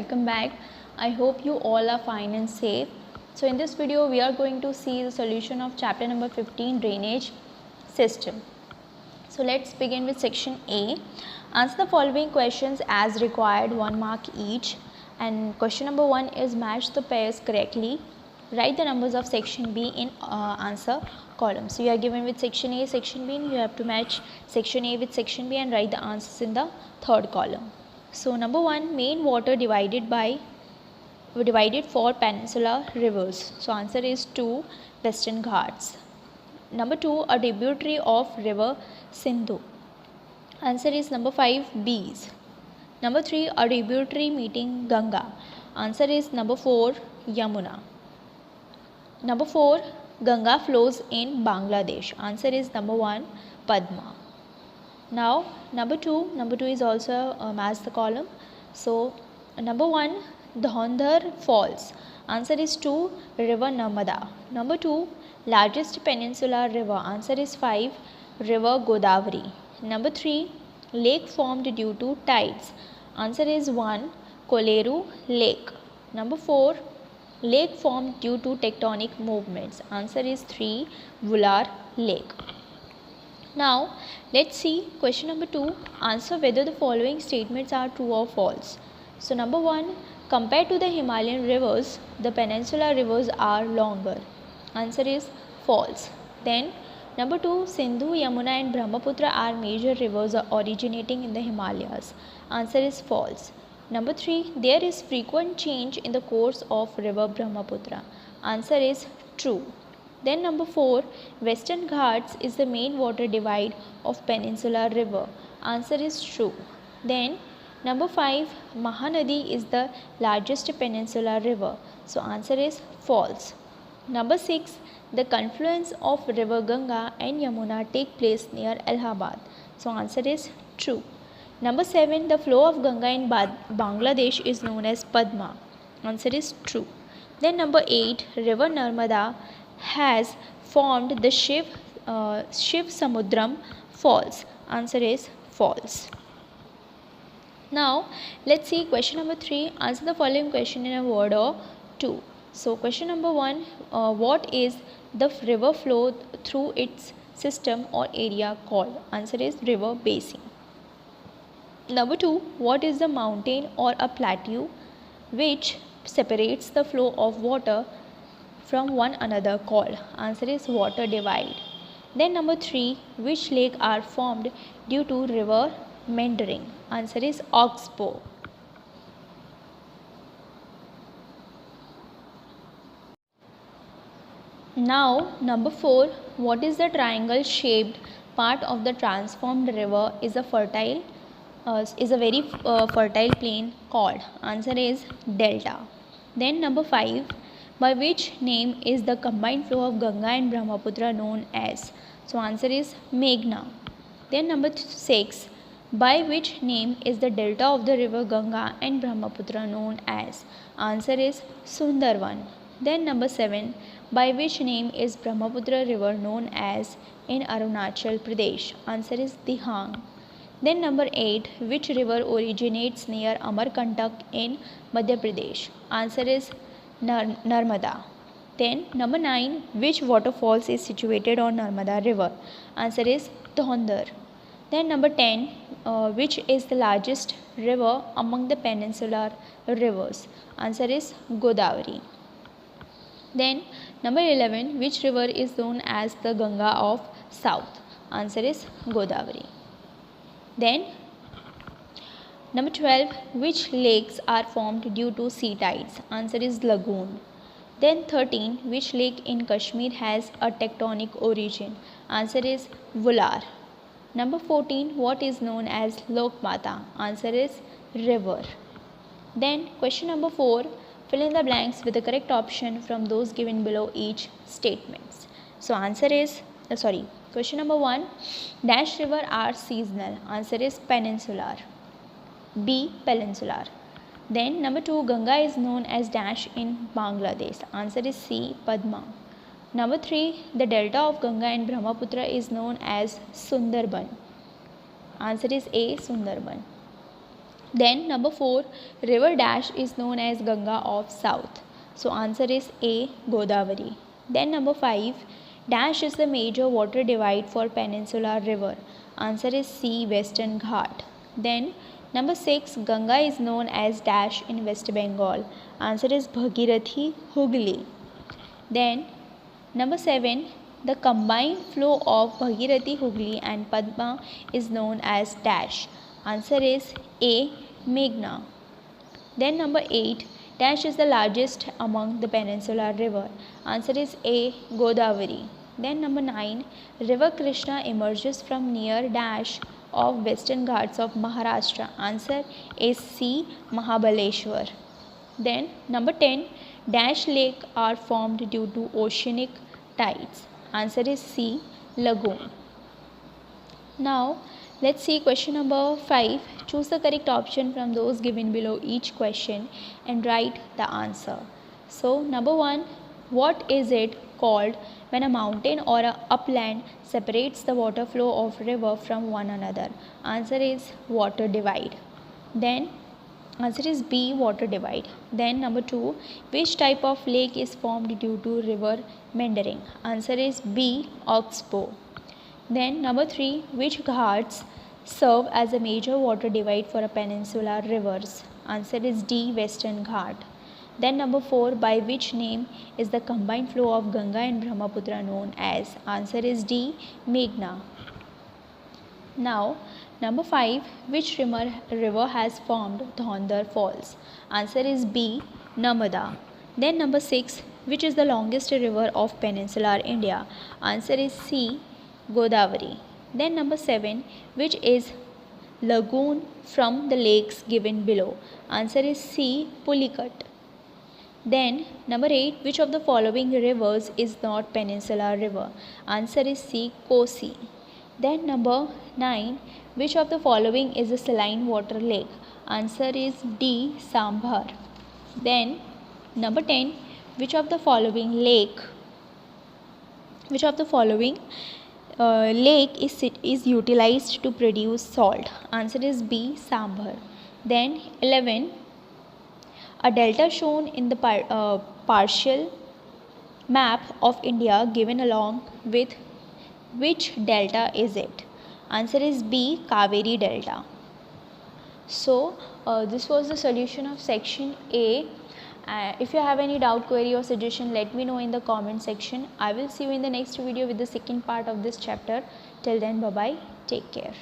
welcome back. I hope you all are fine and safe. So in this video we are going to see the solution of chapter number 15, drainage system. So let's begin with section A. Answer the following questions as required, 1 mark each, and question number 1 is match the pairs correctly. Write the numbers of section B in answer column. So you are given with section A, section B, and you have to match section A with section B and write the answers in the third column. So number 1, main water divided for peninsular rivers. So answer is 2, Western Ghats. Number 2, a tributary of river Sindhu. Answer is number 5, Bees. Number 3, a tributary meeting Ganga. Answer is number 4, Yamuna. Number 4, Ganga flows in Bangladesh. Answer is number 1, Padma. Now number 2 is also match the column. So number 1, Dhondhar Falls. Answer is 2, river Narmada. Number 2, largest peninsular river. Answer is 5, river Godavari. Number 3, lake formed due to tides. Answer is 1, Koleru Lake. Number 4, lake formed due to tectonic movements. Answer is 3, Vular Lake. Now let's see question number 2. Answer whether the following statements are true or false. So number 1, compared to the Himalayan rivers, the peninsular rivers are longer. Answer is false. Then number 2, Sindhu, Yamuna and Brahmaputra are major rivers originating in the Himalayas. Answer is false. Number 3, there is frequent change in the course of river Brahmaputra. Answer is true. Then number 4, Western Ghats is the main water divide of peninsular river. Answer is true. Then number 5, Mahanadi is the largest peninsular river. So answer is false. Number 6, the confluence of river Ganga and Yamuna take place near Allahabad. So answer is true. Number 7, the flow of Ganga in Bangladesh is known as Padma. Answer is true. Then number 8, river Narmada has formed the Shiv Samudram Falls. Answer is false. Now let's see question number 3. Answer the following question in a word or two. So question number 1, what is the river flow through its system or area called? Answer is river basin. Number 2, what is the mountain or a plateau which separates the flow of water from one another called? Answer is water divide. Then number 3, which lake are formed due to river meandering? Answer is Oxbow. Now number 4, what is the triangle shaped part of the transformed river is a very fertile plain called? Answer is delta. Then number 5, by which name is the combined flow of Ganga and Brahmaputra known as? So answer is Meghna. Then number 6, by which name is the delta of the river Ganga and Brahmaputra known as? Answer is Sundarban. Then number 7, by which name is Brahmaputra river known as in Arunachal Pradesh? Answer is Dihang. Then number 8, which river originates near Amarkantak in Madhya Pradesh? Answer is Narmada. Then number 9, which waterfalls is situated on Narmada river? Answer is Dhondhar. Then number 10, which is the largest river among the peninsular rivers? Answer is Godavari. Then number 11, which river is known as the Ganga of South? Answer is Godavari. Then number 12, which lakes are formed due to sea tides? Answer is lagoon. Then 13, which lake in Kashmir has a tectonic origin? Answer is Vular. Number 14, what is known as Lokmata? Answer is river. Then question number 4, fill in the blanks with the correct option from those given below each statements. So answer is question number 1, dash river are seasonal. Answer is peninsular. B, peninsular. Then number 2, Ganga is known as dash in Bangladesh. Answer is C, Padma. Number 3, the delta of Ganga and Brahmaputra is known as Sundarban. Answer is A, Sundarban. Then number 4, river dash is known as Ganga of South. So answer is A, Godavari. Then number 5, dash is the major water divide for peninsular river. Answer is C, Western Ghat. Then number 6, Ganga is known as dash in West Bengal. Answer is Bhagirathi, Hooghly. Then number 7, the combined flow of Bhagirathi, Hooghly and Padma is known as dash. Answer is A, Meghna. Then number 8, dash is the largest among the peninsular river. Answer is A, Godavari. Then number 9, river Krishna emerges from near dash of Western Ghats of Maharashtra. Answer is C, Mahabaleshwar. Then number 10, dash lake are formed due to oceanic tides. Answer is C, lagoon. Now let's see question number 5. Choose the correct option from those given below each question and write the answer. So number 1, what is it called when a mountain or a upland separates the water flow of river from one another? Answer is water divide. Then answer is B, water divide. Then number 2, which type of lake is formed due to river meandering? Answer is B, oxbow. Then number 3, which ghats serve as a major water divide for a peninsular rivers? Answer is D, Western Ghat. Then number 4, by which name is the combined flow of Ganga and Brahmaputra known as? Answer is D, Meghna. Now number 5, which river has formed Dhondar Falls? Answer is B, Narmada. Then number 6, which is the longest river of peninsular India? Answer is C, Godavari. Then number 7, which is lagoon from the lakes given below? Answer is C, Pulicat. Then number 8, which of the following rivers is not peninsular river? Answer is C, Kosi. Then number 9, which of the following is a saline water lake? Answer is D, Sambhar. Then number 10, which of the following lake is utilized to produce salt? Answer is B, Sambhar. Then 11, a delta shown in the partial map of India given along with which delta is it? Answer is B, Kaveri delta. So this was the solution of section A. If you have any doubt, query or suggestion, let me know in the comment section. I will see you in the next video with the second part of this chapter. Till then, bye bye, take care.